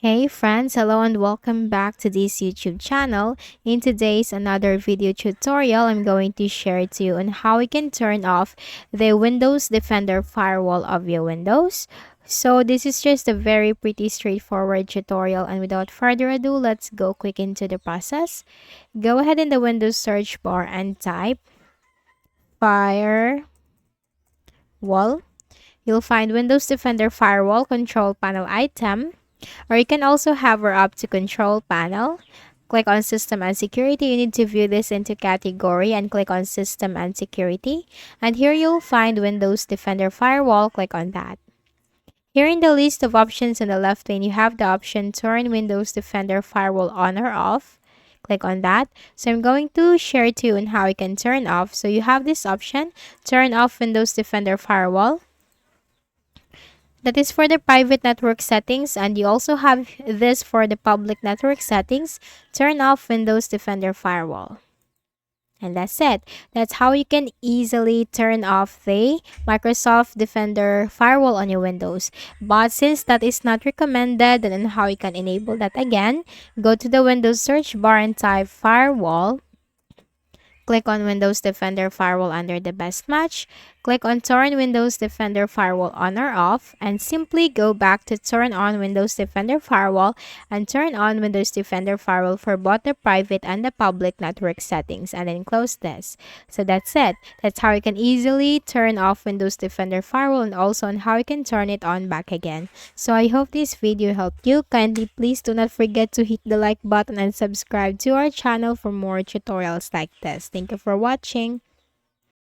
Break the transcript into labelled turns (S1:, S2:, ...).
S1: Hey friends, hello and welcome back to this YouTube channel. In today's another video tutorial, I'm going to share to you on how we can turn off the Windows Defender firewall of your Windows. So this is just a very pretty straightforward tutorial, and without further ado, let's go quick into the process. Go ahead in the Windows search bar and type firewall. You'll find Windows Defender Firewall Control Panel item. Or you can also hover up to Control Panel. Click on System and Security. You need to view this into category and click on System and Security. And here you'll find Windows Defender Firewall. Click on that. Here in the list of options on the left pane, you have the option Turn Windows Defender Firewall on or off. Click on that. So I'm going to share to you on how you can turn off. So you have this option, Turn off Windows Defender Firewall. That is for the private network settings, and you also have this for the public network settings. Turn off Windows Defender Firewall. And that's it. That's how you can easily turn off the Microsoft Defender Firewall on your Windows. But since that is not recommended, then how you can enable that again, go to the Windows search bar and type Firewall. Click on Windows Defender Firewall under the best match. Click on Turn Windows Defender Firewall on or off, and simply go back to Turn on Windows Defender Firewall and turn on Windows Defender Firewall for both the private and the public network settings, and then close this. So that's it. That's how you can easily turn off Windows Defender Firewall, and also on how you can turn it on back again. So I hope this video helped you. Kindly please do not forget to hit the like button and subscribe to our channel for more tutorials like this. Thank you for watching.